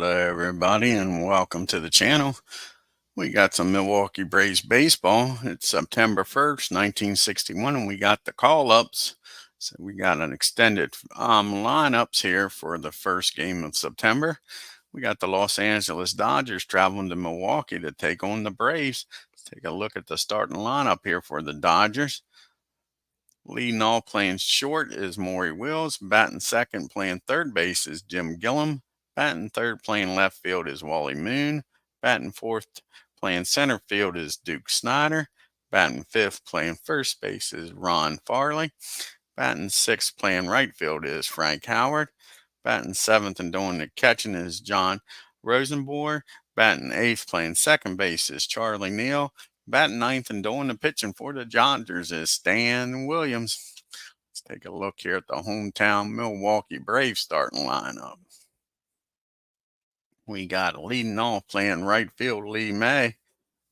Hello everybody and welcome to the channel. We got some Milwaukee Braves baseball. It's September 1st, 1961, and we got the call-ups. So we got an extended lineups here for the first game of September. We got the Los Angeles Dodgers traveling to Milwaukee to take on the Braves. Let's take a look at the starting lineup here for the Dodgers. Leading off playing short is Maury Wills. Batting second playing third base is Jim Gillum. Batting third playing left field is Wally Moon. Batting fourth playing center field is Duke Snyder. Batting fifth playing first base is Ron Farley. Batting sixth playing right field is Frank Howard. Batting seventh and doing the catching is John Rosenborg. Batting eighth playing second base is Charlie Neal. Batting ninth and doing the pitching for the Dodgers is Stan Williams. Let's take a look here at the hometown Milwaukee Braves starting lineup. We got leading off playing right field Lee May.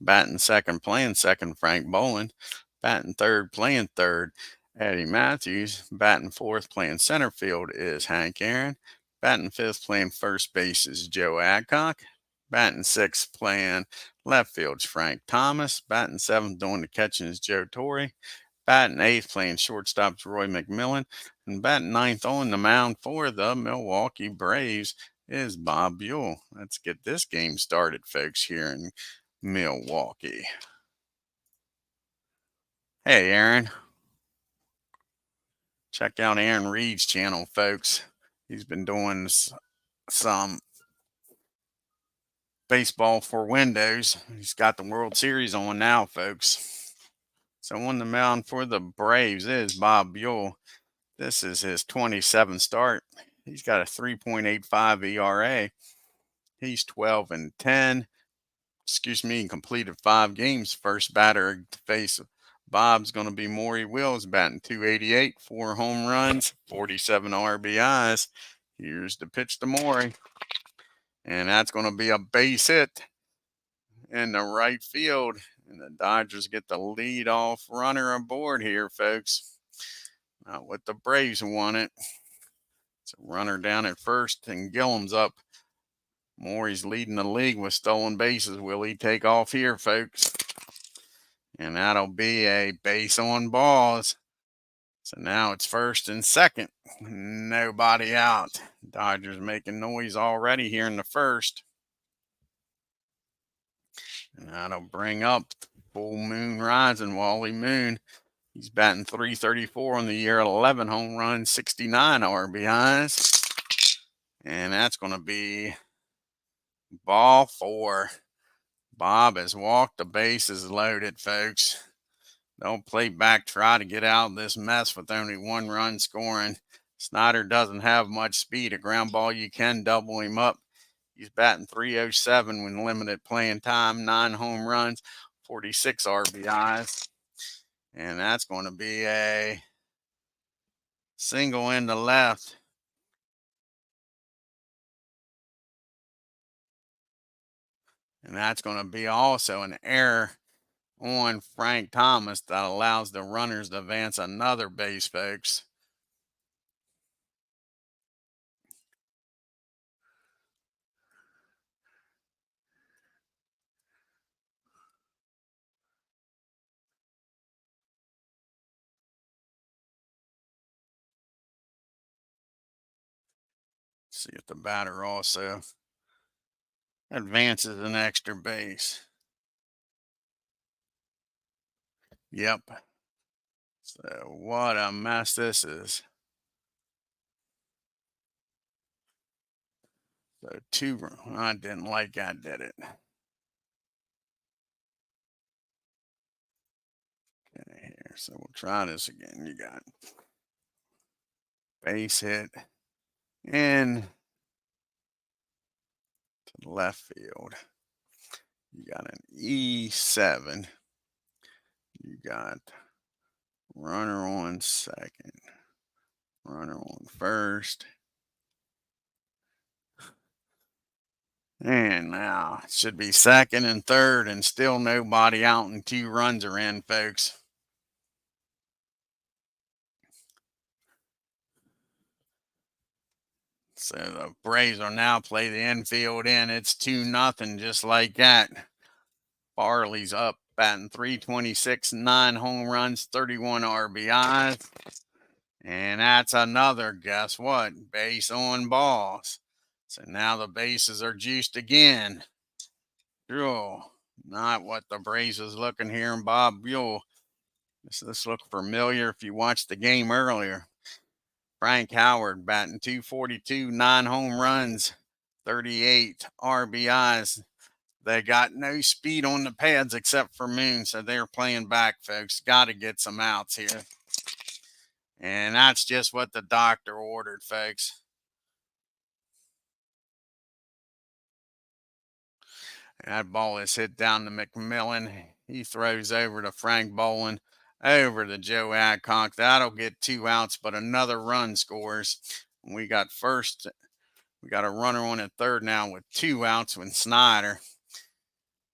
Batting second playing second Frank Boland. Batting third playing third Eddie Matthews. Batting fourth playing center field is Hank Aaron. Batting fifth playing first base is Joe Adcock. Batting sixth playing left field is Frank Thomas. Batting seventh doing the catching is Joe Torre. Batting eighth playing shortstop is Roy McMillan. And batting ninth on the mound for the Milwaukee Braves is Bob BUHL. Let's get this game started, folks, here in Milwaukee. Hey, Aaron. Check out Aaron Reed's channel, folks. He's been doing some baseball for Windows. He's got the World Series on now, folks. So on the mound for the Braves is Bob BUHL. This is his 27th start. He's got a 3.85 ERA. He's 12-10. He completed 5 games. First batter to face Bob's going to be Maury Wills, batting .288, 4 home runs, 47 RBIs. Here's the pitch to Maury. And that's going to be a base hit in the right field. And the Dodgers get the lead-off runner aboard here, folks. Not what the Braves wanted. It's a runner down at first, and Gillum's up. Maury's leading the league with stolen bases. Will he take off here, folks? And that'll be a base on balls. So now it's first and second. Nobody out. Dodgers making noise already here in the first. And that'll bring up Full Moon Rising, Wally Moon. He's batting .334 on the year, 11 home runs, 69 RBIs. And that's going to be ball 4. Bob has walked. The bases loaded, folks. Don't play back. Try to get out of this mess with only 1 run scoring. Snyder doesn't have much speed. A ground ball, you can double him up. He's batting .307 when limited playing time. 9 home runs, 46 RBIs. And that's going to be a single in the left. And that's going to be also an error on Frank Thomas that allows the runners to advance another base, folks. See if the batter also advances an extra base. Yep. So what a mess this is. So 2, I didn't like I did it. Okay, here. So we'll try this again. You got base hit in to the left field. You got an E7. You got runner on second, runner on first. And now it should be second and third, and still nobody out, and 2 runs are in, folks. So the Braves are now play the infield in. It's 2-0 just like that. Barley's up batting .326, 9 home runs, 31 RBIs. And that's another, guess what, base on balls. So now the bases are juiced again. BUHL, not what the Braves is looking here. And Bob BUHL, this looked familiar if you watched the game earlier. Frank Howard batting .242, 9 home runs, 38 RBIs. They got no speed on the pads except for Moon, so they're playing back, folks. Got to get some outs here. And that's just what the doctor ordered, folks. That ball is hit down to McMillan. He throws over to Frank Boland, over to Joe Adcock. That'll get 2 outs, but another run scores. We got a runner on at third now with 2 outs with Snyder.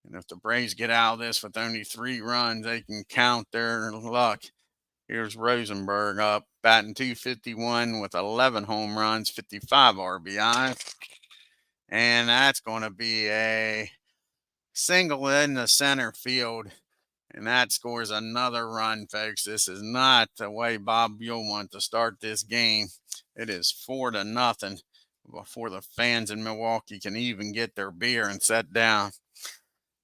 And if the Braves get out of this with only 3 runs, they can count their luck. Here's Rosenberg up, batting .251 with 11 home runs, 55 RBI. And that's going to be a single in the center field. And that scores another run, folks. This is not the way Bob BUHL wants to start this game. It is 4-0 before the fans in Milwaukee can even get their beer and sit down.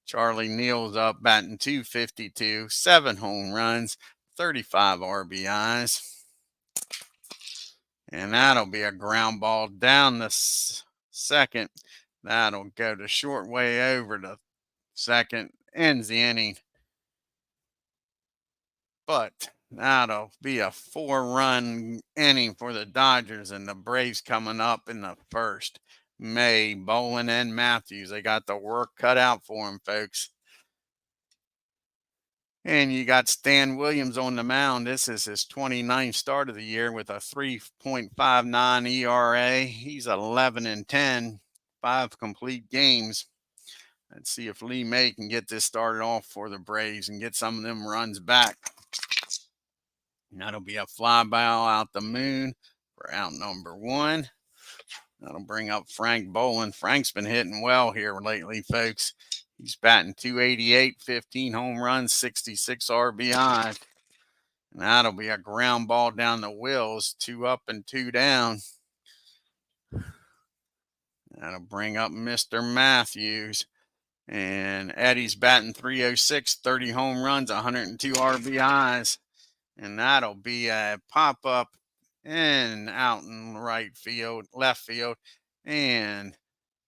Charlie Neal's up batting .252, 7 home runs, 35 RBIs. And that'll be a ground ball down the second. That'll go to short way over to second. Ends the inning. But that'll be a 4-run inning for the Dodgers, and the Braves coming up in the first. May, Boland, and Matthews. They got the work cut out for them, folks. And you got Stan Williams on the mound. This is his 29th start of the year with a 3.59 ERA. He's 11-10, 5 complete games. Let's see if Lee May can get this started off for the Braves and get some of them runs back. And that'll be a fly ball out the moon for out number 1. That'll bring up Frank Boland. Frank's been hitting well here lately, folks. He's batting .288, 15 home runs, 66 RBI. And that'll be a ground ball down the Wills, 2 up and 2 down. That'll bring up Mr. Matthews. And Eddie's batting .306, 30 home runs, 102 RBIs. And that'll be a pop-up and out in left field. And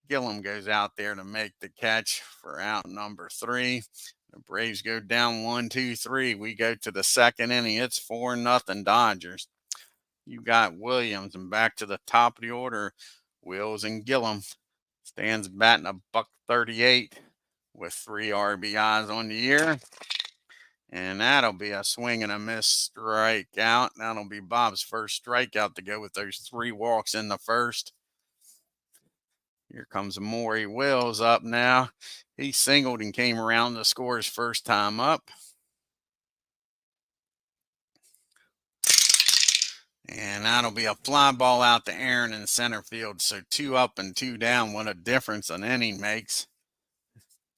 Gillum goes out there to make the catch for out number 3. The Braves go down 1-2-3. We go to the second inning. It's 4-0 Dodgers. You got Williams, and back to the top of the order, Wills and Gillum. Stan's batting $138 with 3 RBIs on the year. And that'll be a swing and a miss strikeout. That'll be Bob's first strikeout to go with those 3 walks in the first. Here comes Maury Wills up now. He singled and came around to score his first time up. And that'll be a fly ball out to Aaron in center field. So 2 up and 2 down. What a difference an inning makes.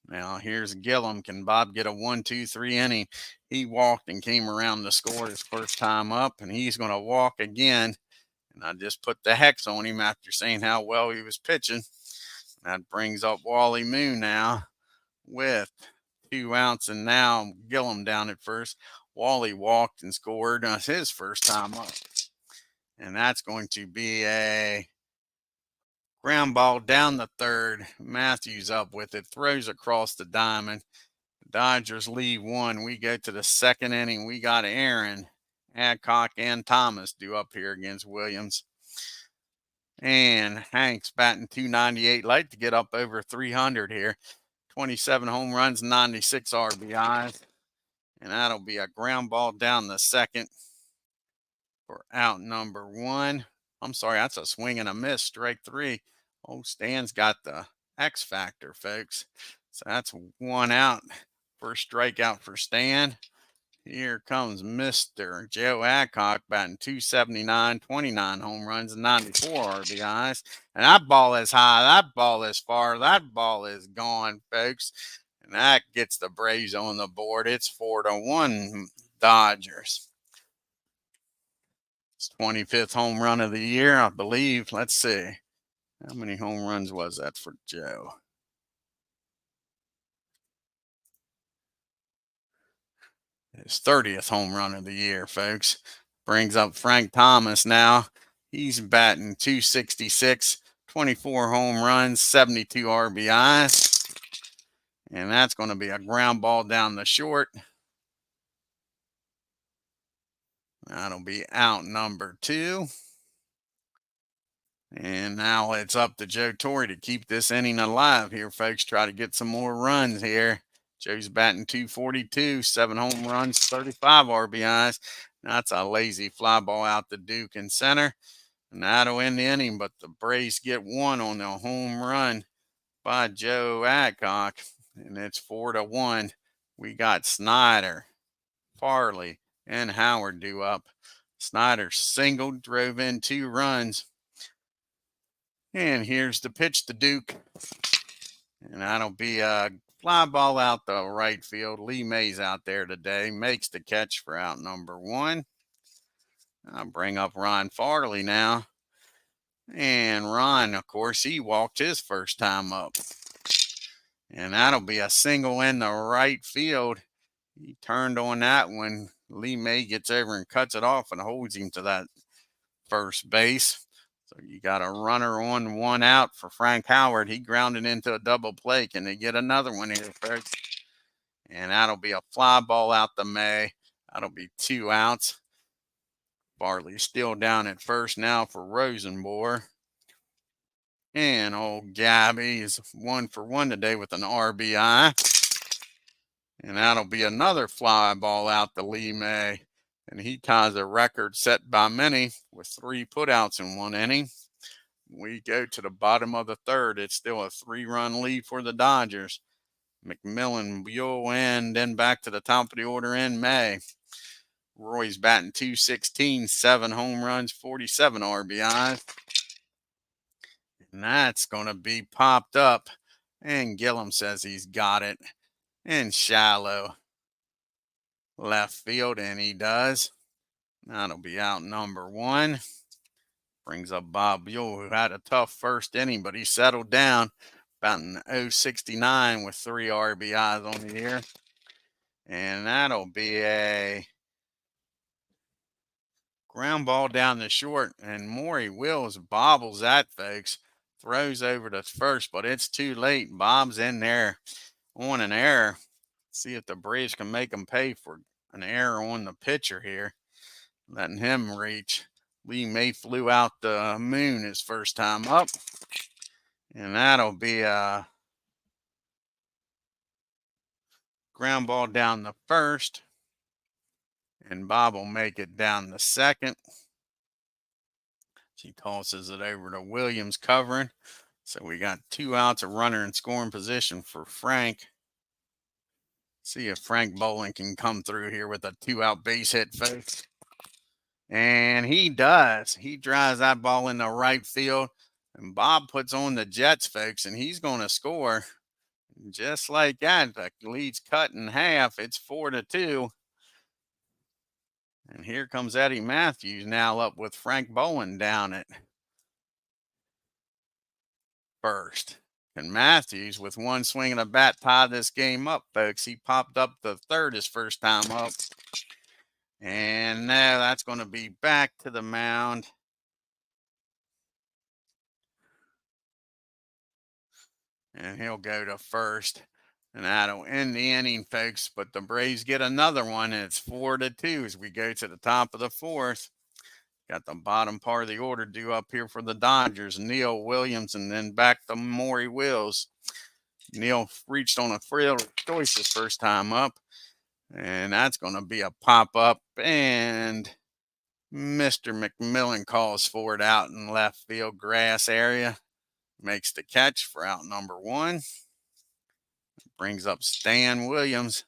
Now here's Gillum. Can Bob get a 1-2-3 inning? He walked and came around to score his first time up, and he's going to walk again. And I just put the hex on him after saying how well he was pitching. That brings up Wally Moon now with 2 outs, and now Gillum down at first. Wally walked and scored his first time up. And that's going to be a ground ball down the third. Matthews up with it, throws across the diamond. The Dodgers lead 1. We go to the second inning. We got Aaron, Adcock, and Thomas due up here against Williams. And Hanks batting .298. Like to get up over 300 here. 27 home runs, 96 RBIs. And that'll be a ground ball down the second for out number 1. I'm sorry, that's a swing and a miss, strike 3. Oh, Stan's got the X factor, folks. So that's 1 out. First strikeout for Stan. Here comes Mr. Joe Adcock batting 279, 29 home runs, and 94 RBIs. And that ball is high, that ball is far, that ball is gone, folks. And that gets the Braves on the board. It's 4-1 Dodgers. It's 25th home run of the year, I believe. Let's see. How many home runs was that for Joe? His 30th home run of the year, folks. Brings up Frank Thomas now. He's batting 266, 24 home runs, 72 RBIs. And that's going to be a ground ball down the short. That'll be out number 2. And now it's up to Joe Torre to keep this inning alive here, folks. Try to get some more runs here. Joe's batting 242, 7 home runs, 35 RBIs. That's a lazy fly ball out to Duke in center. And that'll end the inning, but the Braves get one on the home run by Joe Adcock. And it's 4-1. We got Snyder, Farley, and Howard due up. Snyder singled, drove in 2 runs. And here's the pitch to Duke. And that'll be a fly ball out the right field. Lee May's out there today. Makes the catch for out number 1. I'll bring up Ron Farley now. And Ron, of course, he walked his first time up. And that'll be a single in the right field. He turned on that one. Lee May gets over and cuts it off and holds him to that first base. So you got a runner on, 1 out for Frank Howard. He grounded into a double play. Can they get another one here, folks? And that'll be a fly ball out to May. That'll be 2 outs. Farley's still down at first now for Rosenborg. And old Gabby is 1 for 1 today with an RBI. And that'll be another fly ball out to Lee May. And he ties a record set by many with 3 putouts in 1 inning. We go to the bottom of the 3rd. It's still a 3-run lead for the Dodgers. McMillan, BUHL, and then back to the top of the order in May. Roy's batting 216, 7 home runs, 47 RBIs. And that's going to be popped up. And Gillum says he's got it in shallow left field, and he does. That'll be out number 1. Brings up Bob BUHL, who had a tough first inning, but he settled down, batting .069 with 3 RBIs on the year. And that'll be a ground ball down the short, and Maury Wills bobbles that, folks. Throws over to first, but it's too late. Bob's in there on an error. See if the Braves can make him pay for an error on the pitcher here, letting him reach. Lee May flew out the moon his first time up. And that'll be a ground ball down the first. And Bob will make it down the second. She tosses it over to Williams covering. So we got 2 outs, a runner in scoring position for Frank. See if Frank Bowling can come through here with a 2-out base hit, folks. And he does. He drives that ball in the right field. And Bob puts on the Jets, folks, and he's going to score. Just like that, the lead's cut in half. It's 4-2. And here comes Eddie Matthews now up with Frank Bowling down at first. And Matthews, with 1 swing of the bat, tie this game up, folks. He popped up the 3rd his first time up. And now that's going to be back to the mound. And he'll go to first. And that'll end the inning, folks. But the Braves get another one, and it's 4-2 as we go to the top of the 4th. Got the bottom part of the order due up here for the Dodgers. Neil Williams, and then back to Maury Wills. Neil reached on a field choice his first time up. And that's going to be a pop-up. And Mr. McMillan calls for it out in left field grass area. Makes the catch for out number 1. Brings up Stan Williams.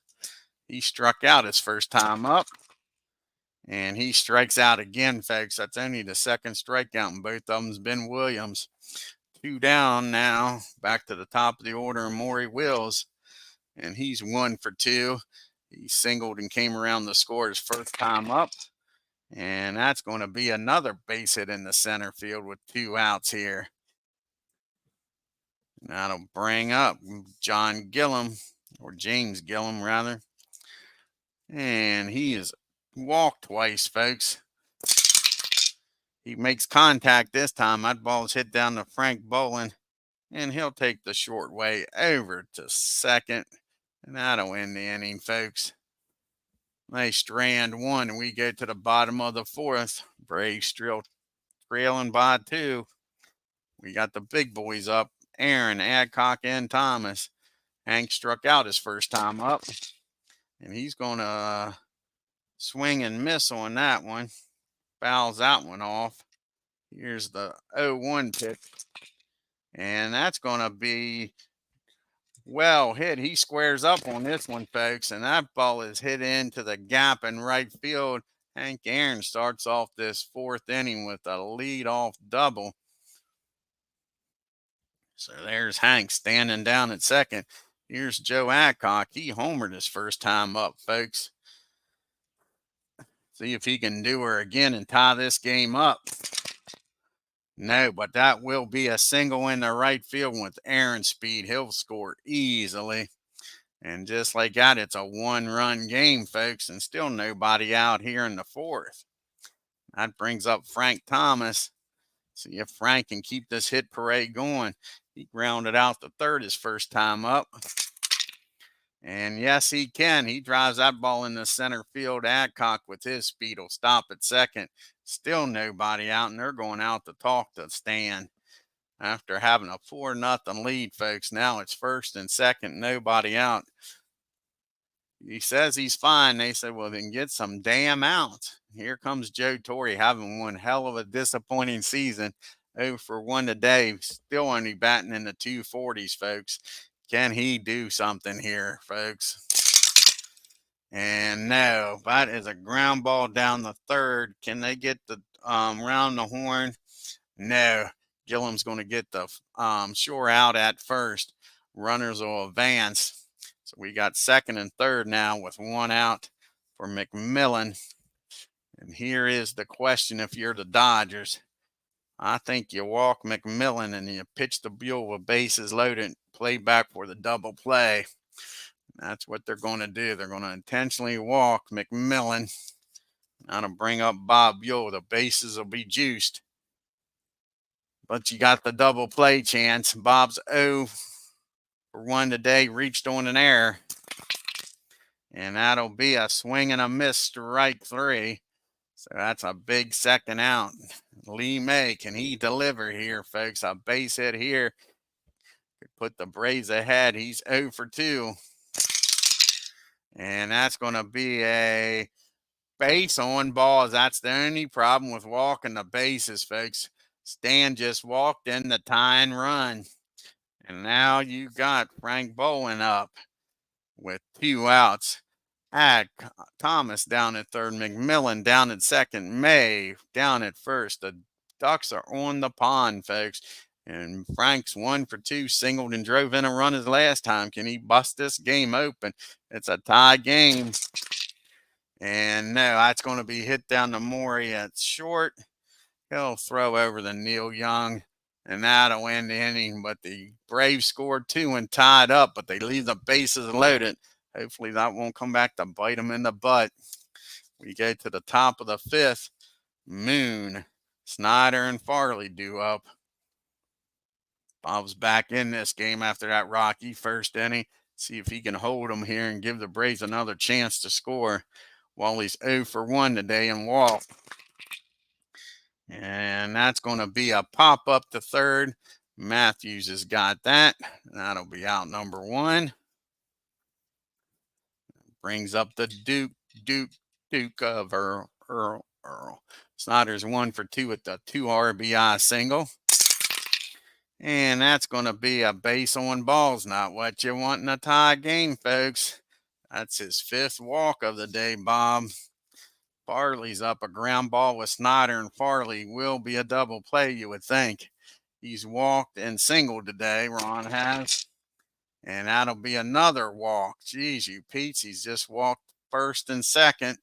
He struck out his first time up. And he strikes out again, folks. That's only the second strikeout, and both of them's been Williams. 2 down now. Back to the top of the order, and Maury Wills. And he's 1 for 2. He singled and came around to score his first time up. And that's going to be another base hit in the center field with 2 outs here. That'll bring up John Gillum, or James Gillum, rather. And he is walked twice, folks. He makes contact this time. That ball is hit down to Frank Bolin, and he'll take the short way over to second. And that'll end the inning, folks. They strand 1, and we go to the bottom of the 4th. Braves still trailing by 2. We got the big boys up, Aaron, Adcock, and Thomas. Hank struck out his first time up, and he's going to swing and miss on that one. Fouls that one off. Here's the 0-1 pitch, and that's going to be well hit. He squares up on this one, folks, and that ball is hit into the gap in right field. Hank Aaron starts off this 4th inning with a lead-off double. So there's Hank standing down at second. Here's Joe Adcock. He homered his first time up, folks. See if he can do her again and tie this game up. No, but that will be a single in the right field with Aaron speed. He'll score easily. And just like that, it's a 1-run game, folks, and still nobody out here in the 4th. That brings up Frank Thomas. See if Frank can keep this hit parade going. He grounded out the 3rd his first time up. And yes, he can. He drives that ball in the center field. Adcock with his speed will stop at second. Still nobody out, and they're going out to talk to Stan. After having a 4-0 lead, folks, now it's 1st and 2nd, nobody out. He says he's fine. They said, well, then get some damn outs. Here comes Joe Torre having one hell of a disappointing season. 0 for 1 today. Still only batting in the 240s, folks. Can he do something here, folks? And no, that is a ground ball down the 3rd. Can they get the round the horn? No. Gillum's going to get the shore out at first. Runners will advance. So we got 2nd and 3rd now with 1 out for McMillan. And here is the question if you're the Dodgers. I think you walk McMillan and you pitch the BUHL with bases loaded, play back for the double play. That's what they're going to do. They're going to intentionally walk McMillan. That'll bring up Bob BUHL. The bases will be juiced. But you got the double play chance. Bob's 0 for 1 today, reached on an error. And that'll be a swing and a miss, strike 3. So that's a big 2nd out. Lee May, can he deliver here, folks? A base hit here could put the Braves ahead. He's 0 for 2. And that's going to be a base on balls. That's the only problem with walking the bases, folks. Stan just walked in the tying run. And now you got Frank Bolin up with 2 outs. Thomas down at 3rd, McMillan down at 2nd, May down at 1st. The Ducks are on the pond, folks. And Frank's 1 for 2, singled and drove in a run his last time. Can he bust this game open? It's a tie game. And no, that's going to be hit down to Maury at short. He'll throw over the Neil Young, and that'll end the inning. But the Braves scored 2 and tied up, but they leave the bases loaded. Hopefully that won't come back to bite them in the butt. We go to the top of the 5th. Moon, Snyder, and Farley due up. Bob's back in this game after that rocky first inning. See if he can hold them here and give the Braves another chance to score. Wally's 0 for 1 today and walk. And that's going to be a pop up to 3rd. Matthews has got that. That'll be out number 1. Brings up the Duke of Earl. Snyder's 1 for 2 with the 2 RBI single. And that's going to be a base on balls. Not what you want in a tie game, folks. That's his 5th walk of the day, Bob. Farley's up a ground ball with Snyder, and Farley will be a double play, you would think. He's walked and singled today, Ron has. And that'll be another walk. Geez, you Pete's, he's just walked first and second.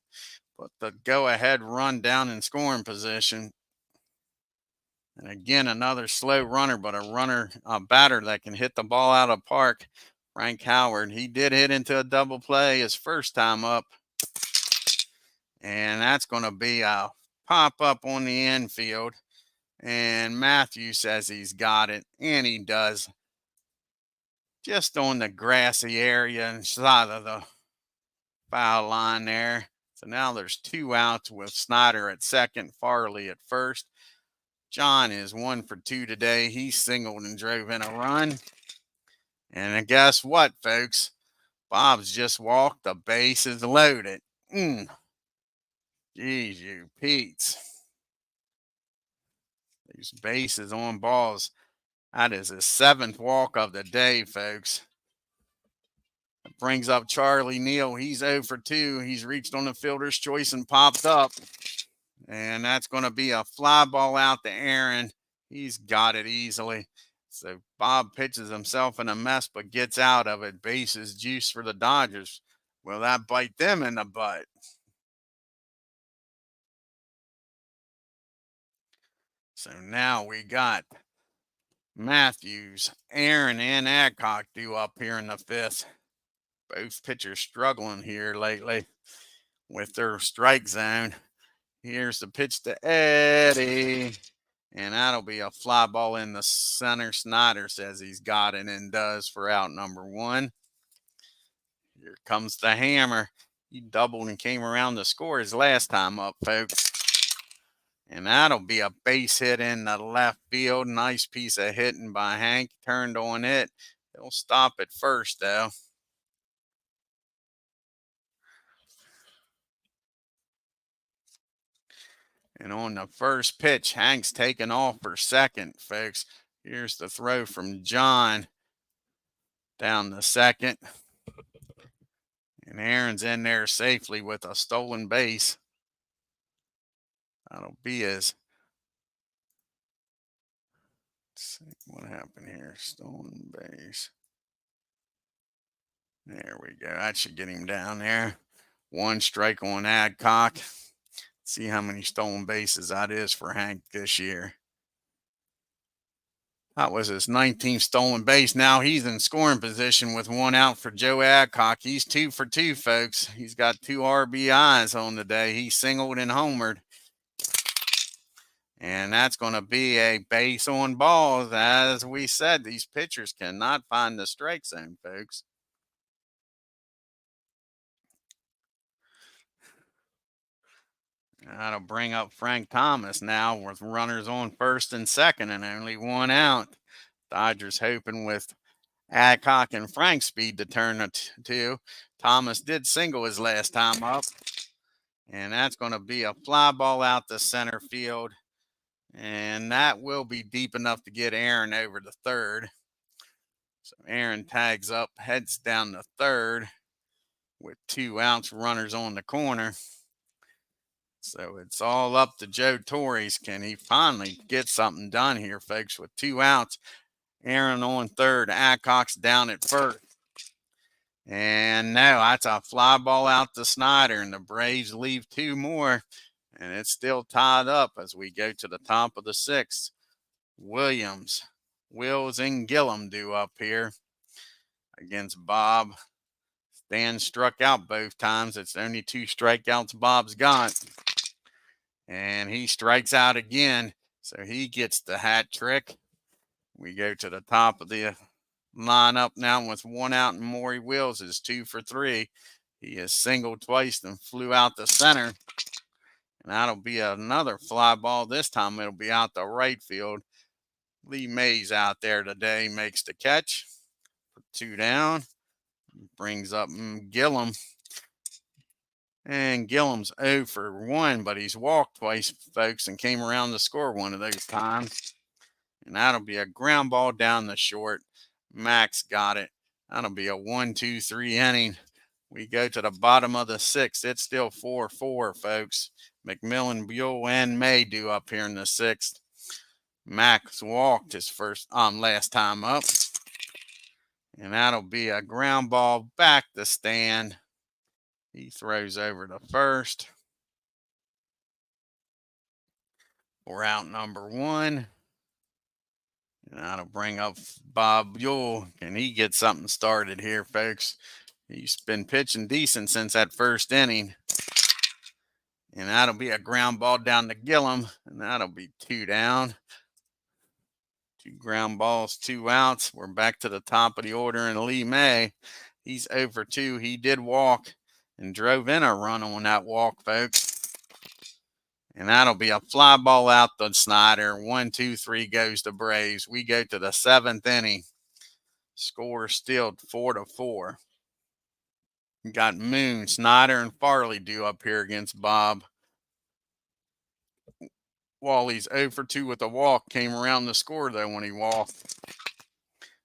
Put the go-ahead run down in scoring position. And again, another slow runner, but a batter that can hit the ball out of the park. Frank Howard, he did hit into a double play his first time up. And that's going to be a pop-up on the infield. And Matthew says he's got it, and he does. Just on the grassy area inside of the foul line there. So now there's 2 outs with Snyder at second, Farley at first. John is 1 for 2 today. He singled and drove in a run. And guess what, folks? Bob's just walked. The base is loaded. Geez, you Pete's. These bases on balls. That is his 7th walk of the day, folks. That brings up Charlie Neal. He's 0 for 2. He's reached on the fielder's choice and popped up. And that's going to be a fly ball out to Aaron. He's got it easily. So Bob pitches himself in a mess, but gets out of it. Bases juice for the Dodgers. Will that bite them in the butt? So now we got Matthews, Aaron, and Adcock due up here in the 5th. Both pitchers struggling here lately with their strike zone. Here's the pitch to Eddie. And that'll be a fly ball in the center. Snyder says he's got it and does for out number 1. Here comes the hammer. He doubled and came around to score his last time up, folks. And that'll be a base hit in the left field. Nice piece of hitting by Hank. Turned on it. He'll stop at first, though. And on the first pitch, Hank's taking off for second, folks. Here's the throw from John down the second. And Aaron's in there safely with a stolen base. That'll be his. Let's see what happened here. Stolen base. There we go. That should get him down there. 1 strike on Adcock. See how many stolen bases that is for Hank this year. That was his 19th stolen base. Now he's in scoring position with 1 out for Joe Adcock. He's 2 for 2, folks. He's got 2 RBIs on the day. He singled and homered. And that's going to be a base on balls. As we said, these pitchers cannot find the strike zone, folks. That'll bring up Frank Thomas now with runners on first and second and only 1 out. Dodgers hoping with Adcock and Frank's speed to turn it to. Thomas did single his last time up. And that's going to be a fly ball out to center field. And that will be deep enough to get Aaron over to third. So Aaron tags up, heads down to third with 2 outs, runners on the corner. So it's all up to Joe Torres. Can he finally get something done here, folks, with 2 outs? Aaron on third, Adcock's down at first. And no, that's a fly ball out to Snyder, and the Braves leave 2 more. And it's still tied up as we go to the top of the 6th. Williams, Wills, and Gillum due up here against Bob. Stan struck out both times. It's only 2 strikeouts Bob's got. And he strikes out again, so he gets the hat trick. We go to the top of the lineup now with 1 out, and Maury Wills is 2 for 3. He has singled twice and flew out the center. And that'll be another fly ball. This time it'll be out the right field. Lee Mays out there today makes the catch. 2 down. Brings up Gillum. And Gillum's 0 for 1, but he's walked twice, folks, and came around to score 1 of those times. And that'll be a ground ball down the short. Max got it. That'll be a 1-2-3 inning We go to the bottom of the 6th. It's still 4-4, folks. McMillan, Buhl, and May do up here in the 6th. Max walked his last time up. And that'll be a ground ball back to stand. He throws over to first. We're out number 1. And that'll bring up Bob Buhl. Can he get something started here, folks? He's been pitching decent since that first inning. And that'll be a ground ball down to Gillum. And that'll be 2 down. 2 ground balls, 2 outs. We're back to the top of the order. And Lee May, he's 0 for 2. He did walk and drove in a run on that walk, folks. And that'll be a fly ball out to Snyder. 1-2-3 goes to Braves. We go to the 7th inning. Score still 4-4. We got Moon, Snyder, and Farley due up here against Bob. Wally's 0 for 2 with a walk. Came around the score, though, when he walked.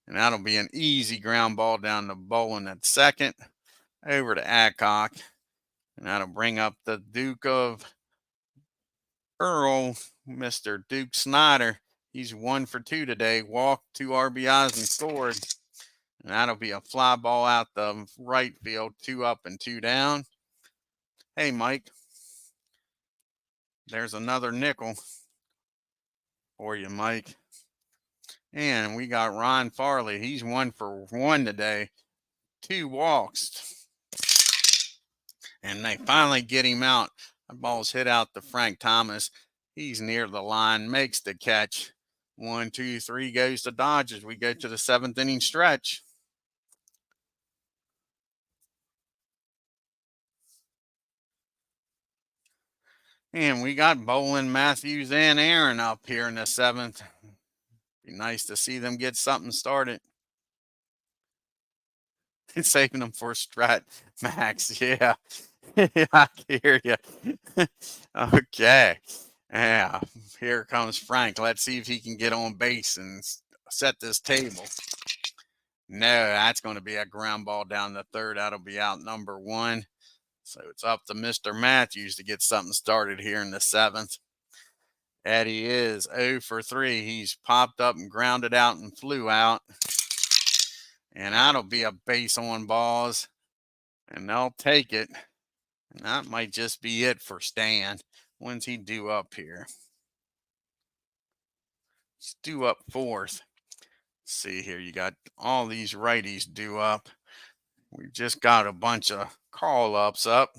And that'll be an easy ground ball down to Bolin at second. Over to Adcock. And that'll bring up the Duke of Earl, Mr. Duke Snyder. He's 1 for 2 today. Walked, 2 RBIs, and scored. And that'll be a fly ball out the right field. 2 up and 2 down. Hey, Mike. There's another nickel for you, Mike. And we got Ron Farley. He's 1 for 1 today. 2 walks. And they finally get him out. The ball's hit out to Frank Thomas. He's near the line, makes the catch. 1-2-3 goes to Dodgers. We go to the 7th inning stretch. And we got Bolin, Matthews, and Aaron up here in the 7th. Be nice to see them get something started. Saving them for Strat Max. Yeah. I hear you. Okay. Yeah. Here comes Frank. Let's see if he can get on base and set this table. No, that's going to be a ground ball down the 3rd. That'll be out number 1. So it's up to Mr. Matthews to get something started here in the 7th. Eddie is 0 for 3. He's popped up and grounded out and flew out. And that'll be a base on balls. And they'll take it. And that might just be it for Stan. When's he due up here? He's due up 4th. Let's see here. You got all these righties due up. We just got a bunch of call-ups up.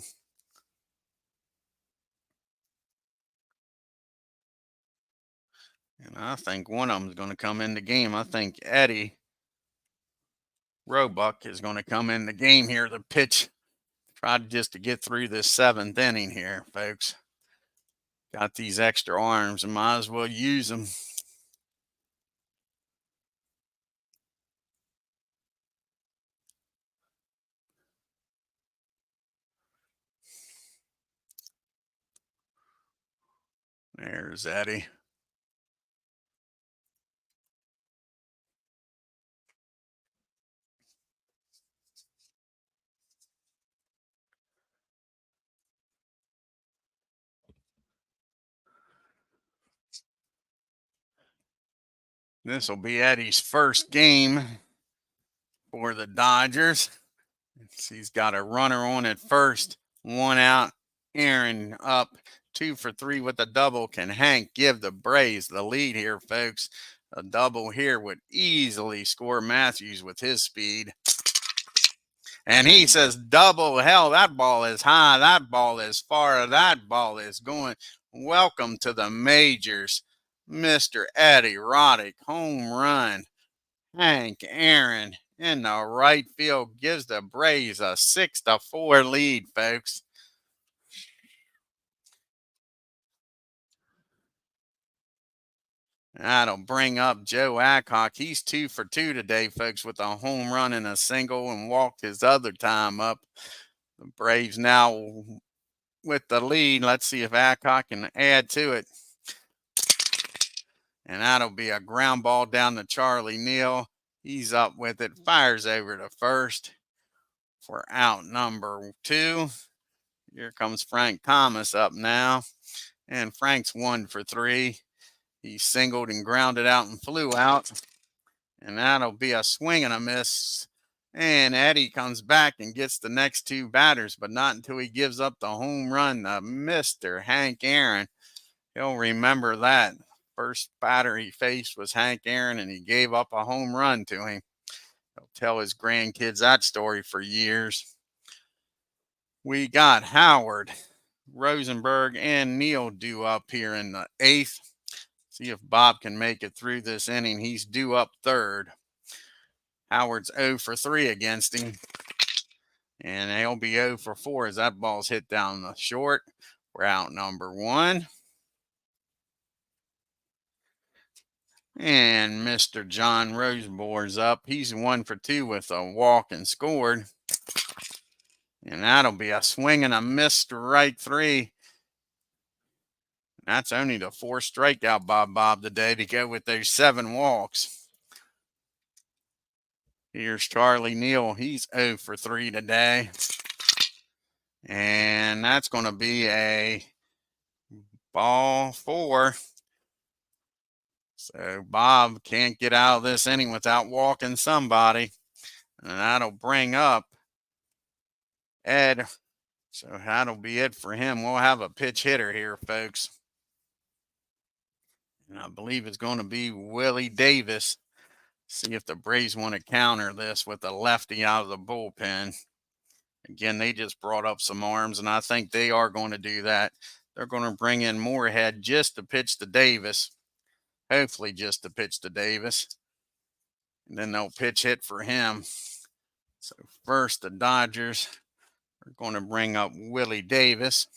And I think one of them is going to come in the game. I think Eddie Roebuck is going to come in the game here to pitch. Try just to get through this 7th inning here, folks. Got these extra arms and might as well use them. There's Eddie. This will be Eddie's first game for the Dodgers. He's got a runner on at first, 1 out. Aaron up 2 for 3 with a double. Can Hank give the Braves the lead here, folks? A double here would easily score Matthews with his speed. And he says, double, hell, that ball is high, that ball is far, that ball is going. Welcome to the majors, Mr. Eddie Roddick. Home run. Hank Aaron in the right field gives the Braves a 6-4 lead, folks. That'll bring up Joe Adcock. He's 2 for 2 today, folks, with a home run and a single, and walked his other time up. The Braves now with the lead. Let's see if Adcock can add to it. And that'll be a ground ball down to Charlie Neal. He's up with it, fires over to first. for out number 2. Here comes Frank Thomas up now. And Frank's 1 for 3. He singled and grounded out and flew out. And that'll be a swing and a miss. And Eddie comes back and gets the next 2 batters, but not until he gives up the home run to Mr. Hank Aaron. He'll remember that. First batter he faced was Hank Aaron, and he gave up a home run to him. He'll tell his grandkids that story for years. We got Howard, Rosenberg, and Neal due up here in the 8th. See if Bob can make it through this inning. He's due up 3rd. Howard's 0 for 3 against him. And he'll be 0 for 4 as that ball's hit down the short. We're out number 1. And Mr. John Rosebore's up. He's 1 for 2 with a walk and scored. And that'll be a swing and a miss, strike 3. That's only the 4th strikeout by Bob today to go with those 7 walks. Here's Charlie Neal. He's 0 for 3 today. And that's going to be a ball 4. So Bob can't get out of this inning without walking somebody. And that'll bring up Ed. So that'll be it for him. We'll have a pitch hitter here, folks. And I believe it's going to be Willie Davis. See if the Braves want to counter this with a lefty out of the bullpen. Again, they just brought up some arms, and I think they are going to do that. They're going to bring in Moorhead just to pitch to Davis. Hopefully just to pitch to Davis. And then they'll pitch hit for him. So first, the Dodgers are going to bring up Willie Davis.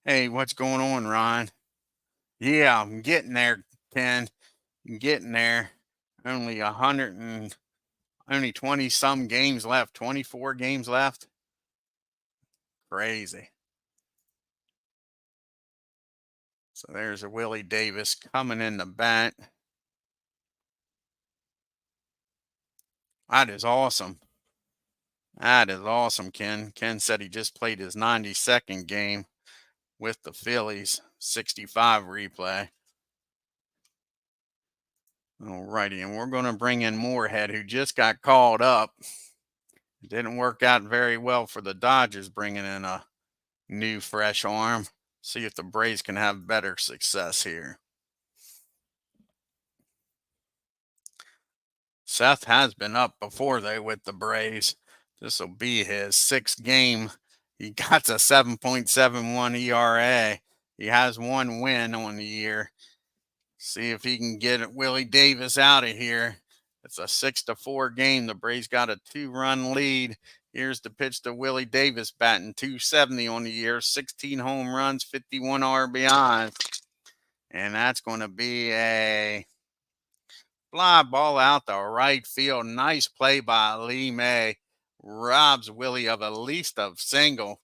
Hey, what's going on, Ron? Yeah, I'm getting there, Ken. I'm getting there. Only 20 some games left. 24 games left. Crazy. So there's a Willie Davis coming in the bat. That is awesome. That is awesome, Ken. Ken said he just played his 92nd game with the Phillies. 65 replay. Alrighty, and we're going to bring in Moorhead, who just got called up. It didn't work out very well for the Dodgers bringing in a new fresh arm. See if the Braves can have better success here. Seth has been up before, though, with the Braves. This will be his 6th game. He got a 7.71 ERA. He has 1 win on the year. See if he can get Willie Davis out of here. It's a 6-4 game. The Braves got a 2-run lead. Here's the pitch to Willie Davis, batting .270 on the year, 16 home runs, 51 RBIs. And that's going to be a fly ball out the right field. Nice play by Lee May. Robs Willie of at least a single.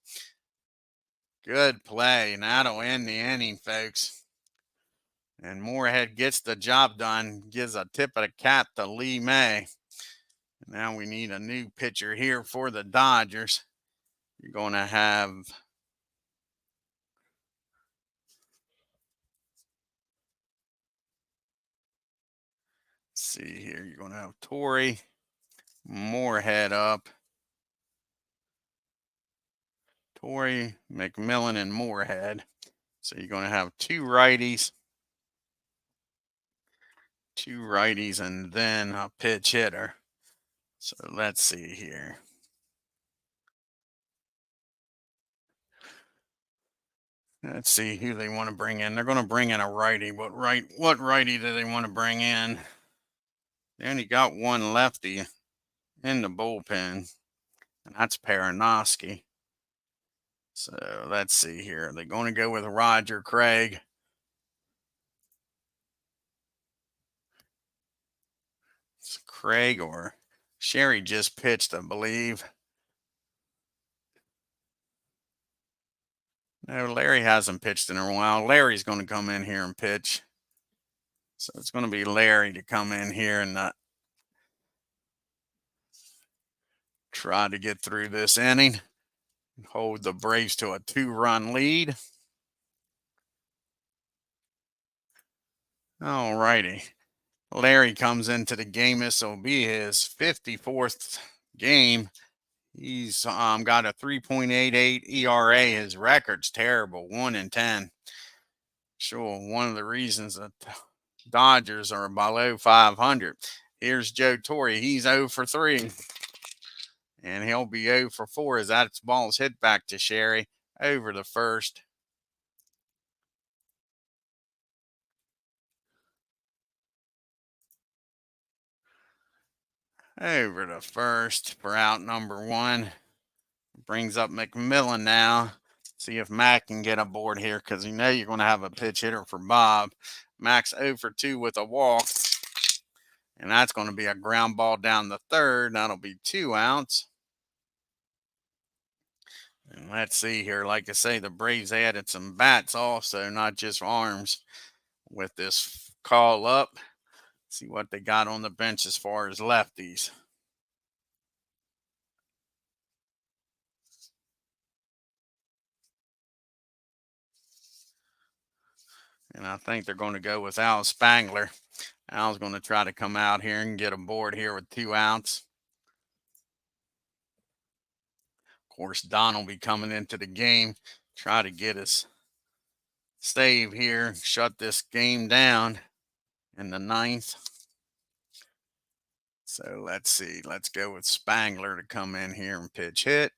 Good play. And that'll end the inning, folks. And Moorhead gets the job done. Gives a tip of the cap to Lee May. Now we need a new pitcher here for the Dodgers. You're going to have see here. You're going to have Torrey, Moorhead up. Torrey, McMillan, and Moorhead. So you're going to have 2 righties. 2 righties and then a pitch hitter. So let's see here. Let's see who they want to bring in. They're going to bring in a righty. What righty do they want to bring in? They only got 1 lefty in the bullpen, and that's Paranoski. So let's see here. Are they going to go with Roger Craig? It's Craig or Sherry just pitched, I believe. No, Larry hasn't pitched in a while. Larry's going to come in here and pitch. So it's going to be Larry to come in here and try to get through this inning, hold the Braves to a 2-run lead. All righty. Larry comes into the game. This will be his 54th game. He's got a 3.88 ERA. His record's terrible, 1-10. Sure, one of the reasons that the Dodgers are below 500. Here's Joe Torre. He's 0 for 3. And he'll be 0 for 4 as that ball's hit back to Sherry over the first. Over the first for out number 1. Brings up McMillan now. See if Mac can get aboard here because you know you're going to have a pitch hitter for Bob. Mac's 0 for 2 with a walk. And that's going to be a ground ball down the third. That'll be 2 outs. And let's see here. Like I say, the Braves added some bats also, not just arms, with this call up. See what they got on the bench as far as lefties. And I think they're going to go with Al Spangler. Al's going to try to come out here and get aboard here with 2 outs. Of course, Don will be coming into the game, try to get his save here, shut this game down in the 9th. So let's see. Let's go with Spangler to come in here and pitch hit.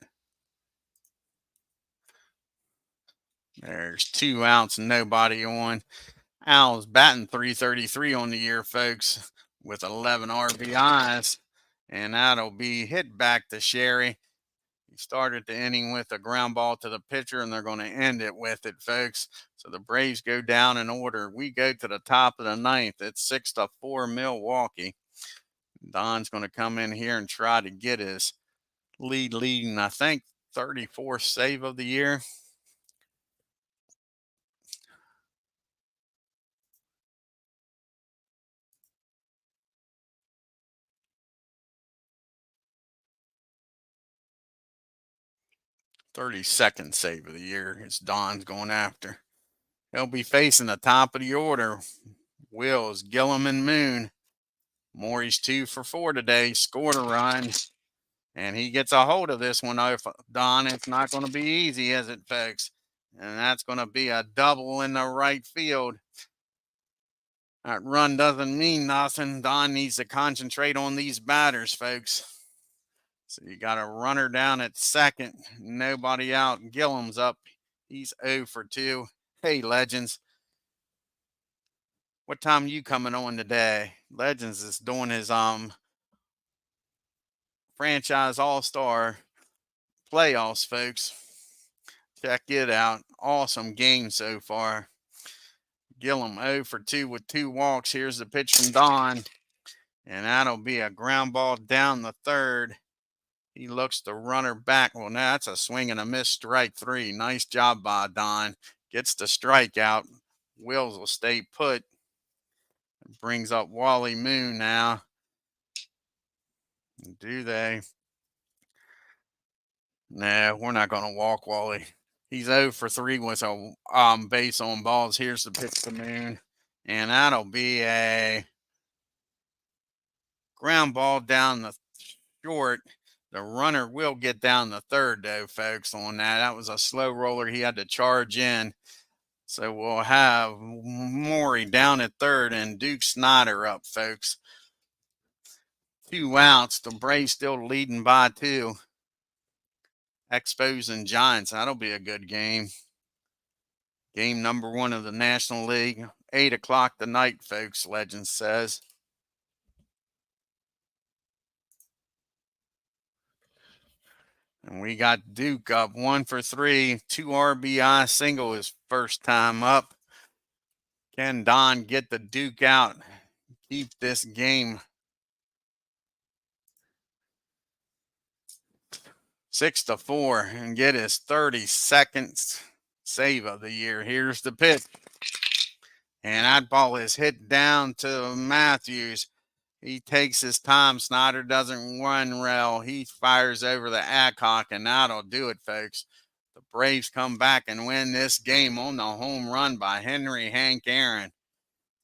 There's 2 outs and nobody on. Al's batting .333 on the year, folks, with 11 RBIs. And that'll be hit back to Sherry. He started the inning with a ground ball to the pitcher, and they're going to end it with it, folks. So the Braves go down in order. We go to the top of the 9th. It's 6-4 Milwaukee. Don's going to come in here and try to get his leading, I think, 34th save of the year. .32nd save of the year is Don's going after. He'll be facing the top of the order. Wills, Gillum, and Moon. Maury's 2 for 4 today. Scored a run. And he gets a hold of this one, Don. It's not going to be easy, is it, folks? And that's going to be a double in the right field. That run doesn't mean nothing. Don needs to concentrate on these batters, folks. So you got a runner down at second. Nobody out. Gillum's up. He's 0 for 2. Hey, Legends. What time you coming on today? Legends is doing his franchise all-star playoffs, folks. Check it out. Awesome game so far. Gillum 0 for 2 with 2 walks. Here's the pitch from Don. And that'll be a ground ball down the third. He looks the runner back. Well, now that's a swing and a miss, strike 3. Nice job by Don. Gets the strikeout. Wills will stay put. Brings up Wally Moon now. Do they? No, we're not going to walk Wally. He's 0 for 3 with a base on balls. Here's the pitch to Moon. And that'll be a ground ball down the short. The runner will get down the third, though, folks, on that. That was a slow roller. He had to charge in. So we'll have Maury down at third and Duke Snyder up, folks. 2 outs. The Braves still leading by 2. Expos and Giants. That'll be a good game. Game number 1 of the National League. 8 o'clock tonight, folks, Legend says. And we got Duke up 1 for 3. 2 RBI single his first time up. Can Don get the Duke out? Keep this game 6-4 and get his 32nd save of the year. Here's the pitch. And that ball is hit down to Matthews. He takes his time. Snyder doesn't run well. He fires over the Adcock, and that'll do it, folks. The Braves come back and win this game on the home run by Hank Aaron.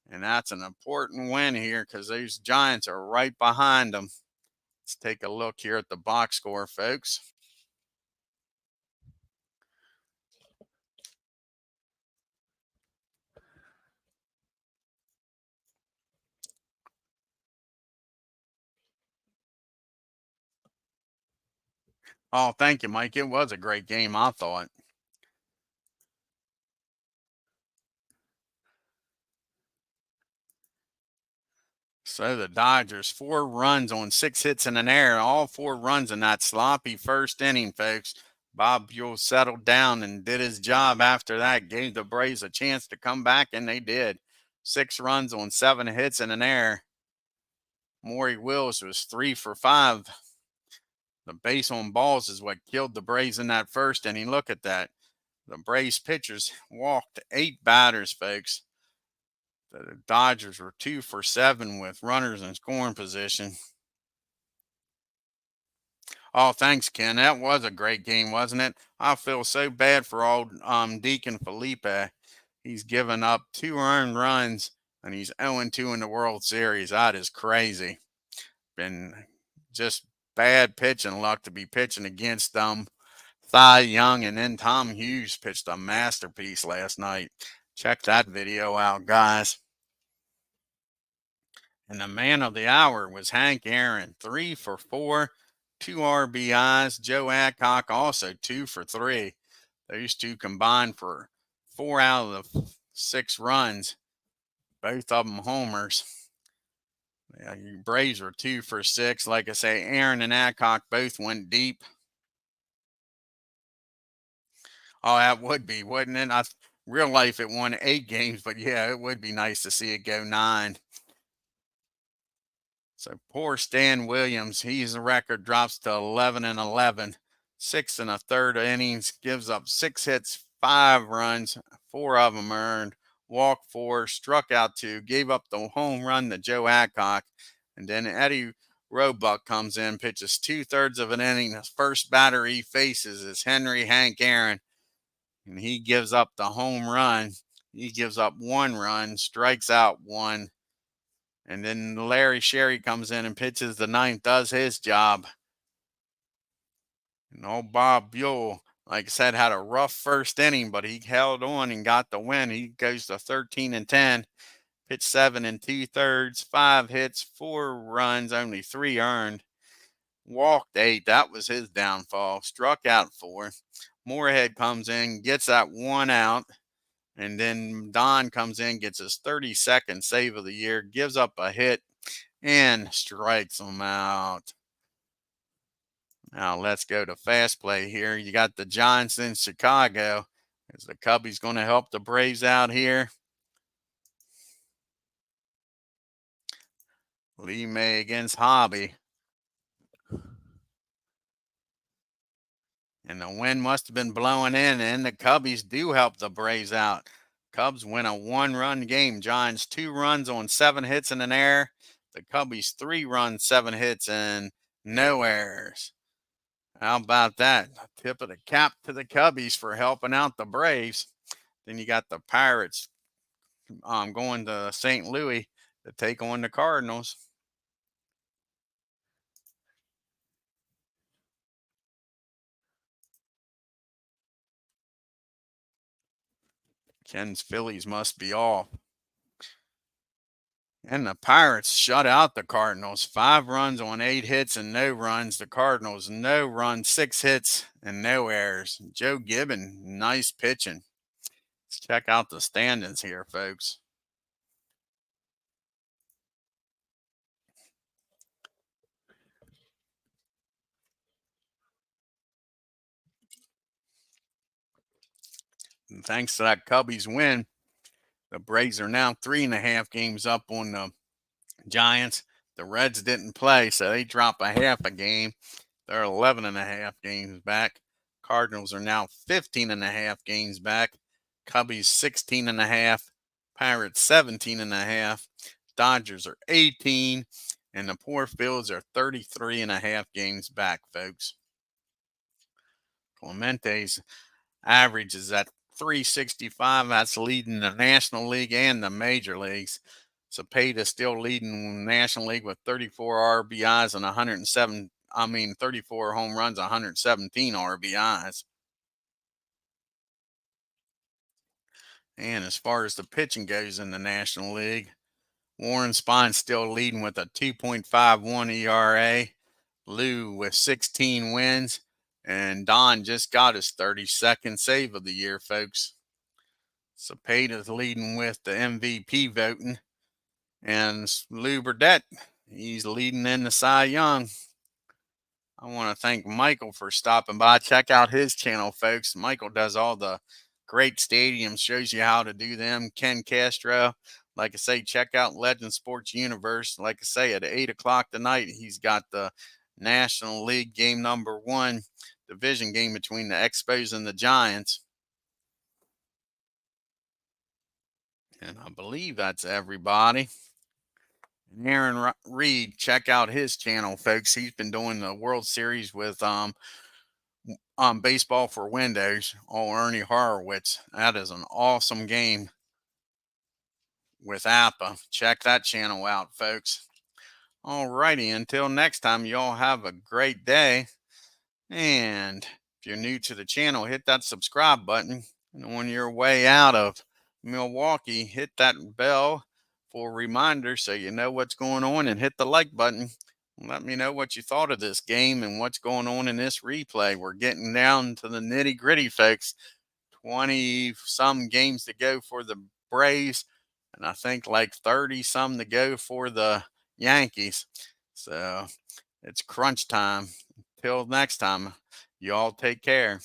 And that's an important win here because those Giants are right behind them. Let's take a look here at the box score, folks. Oh, thank you, Mike. It was a great game, I thought. So the Dodgers, 4 runs on 6 hits in an error, all 4 runs in that sloppy first inning, folks. Bob Buhl settled down and did his job after that, gave the Braves a chance to come back, and they did. 6 runs on 7 hits in an error. Maury Wills was 3 for 5. The base on balls is what killed the Braves in that first inning. Look at that. The Braves pitchers walked 8 batters, folks. The Dodgers were 2 for 7 with runners in scoring position. Oh, thanks, Ken. That was a great game, wasn't it? I feel so bad for old Deacon Felipe. He's given up 2 earned runs and he's 0-2 in the World Series. That is crazy. Been just bad pitching luck to be pitching against Cy Young, and then Tom Hughes pitched a masterpiece last night. Check that video out, guys. And the man of the hour was Hank Aaron, 3 for 4, 2 RBIs. Joe Adcock also 2 for 3. Those two combined for 4 out of the 6 runs, both of them homers. Yeah, Braves were 2 for 6. Like I say, Aaron and Adcock both went deep. Oh, that would be, wouldn't it? Real life, it won 8 games, but yeah, it would be nice to see it go 9. So poor Stan Williams, his record drops to 11-11. 6 and a third innings, gives up 6 hits, 5 runs, 4 of them earned, walked 4, struck out 2, gave up the home run to Joe Adcock, and then Eddie Roebuck comes in, pitches 2/3 of an inning. The first batter he faces is Hank Aaron, and he gives up the home run. He gives up 1 run, strikes out 1. And then Larry Sherry comes in and pitches the 9th, does his job. And old Bob Buhl, like I said, had a rough first inning, but he held on and got the win. He goes to 13-10, pitched 7 2/3, 5 hits, 4 runs, only 3 earned. Walked 8. That was his downfall. Struck out 4. Moorhead comes in, gets that 1 out. And then Don comes in, gets his 32nd save of the year, gives up a hit, and strikes him out. Now let's go to fast play here. You got the Giants in Chicago. Is the Cubbies going to help the Braves out here? Lee May against Hobby. And the wind must have been blowing in, and the Cubbies do help the Braves out. Cubs win a 1-run game. Giants 2 runs on 7 hits in an error. The Cubbies 3 runs, 7 hits, and no errors. How about that? A tip of the cap to the Cubbies for helping out the Braves. Then you got the Pirates going to St. Louis to take on the Cardinals. Ken's Phillies must be off. And the Pirates shut out the Cardinals. 5 runs on 8 hits and no runs. The Cardinals, no runs, 6 hits, and no errors. Joe Gibbon, nice pitching. Let's check out the standings here, folks. And thanks to that Cubbies win, the Braves are now 3.5 games up on the Giants. The Reds didn't play, so they drop a half a game. They're 11.5 games back. Cardinals are now 15.5 games back. Cubbies 16.5. Pirates 17.5. Dodgers are 18. and the poor fields are 33.5 games back, folks. Clemente's average is at 365. That's leading the National League and the major leagues. Cepeda still leading the National League with 34 RBIs and 34 home runs, 117 RBIs. And as far as the pitching goes in the National League, Warren Spine's still leading with a 2.51 ERA. Lou with 16 wins. And Don just got his 32nd save of the year, folks. Cepeda's leading with the MVP voting. And Lou Burdette, he's leading in the Cy Young. I want to thank Michael for stopping by. Check out his channel, folks. Michael does all the great stadiums, shows you how to do them. Ken Castro, like I say, check out Legend Sports Universe. Like I say, at 8 o'clock tonight, he's got the National League game number 1, division game between the Expos and the Giants. And I believe that's everybody. And Aaron Reed, check out his channel, folks. He's been doing the World Series with Baseball for Windows, Ernie Horowitz. That is an awesome game with APBA. Check that channel out, folks. Alrighty, until next time, y'all have a great day. And if you're new to the channel, hit that subscribe button. And on your way out of Milwaukee, hit that bell for reminders so you know what's going on, and hit the like button. Let me know what you thought of this game and what's going on in this replay. We're getting down to the nitty gritty, folks. 20 some games to go for the Braves, and I think like 30 some to go for the Yankees. So it's crunch time. Till next time, y'all take care.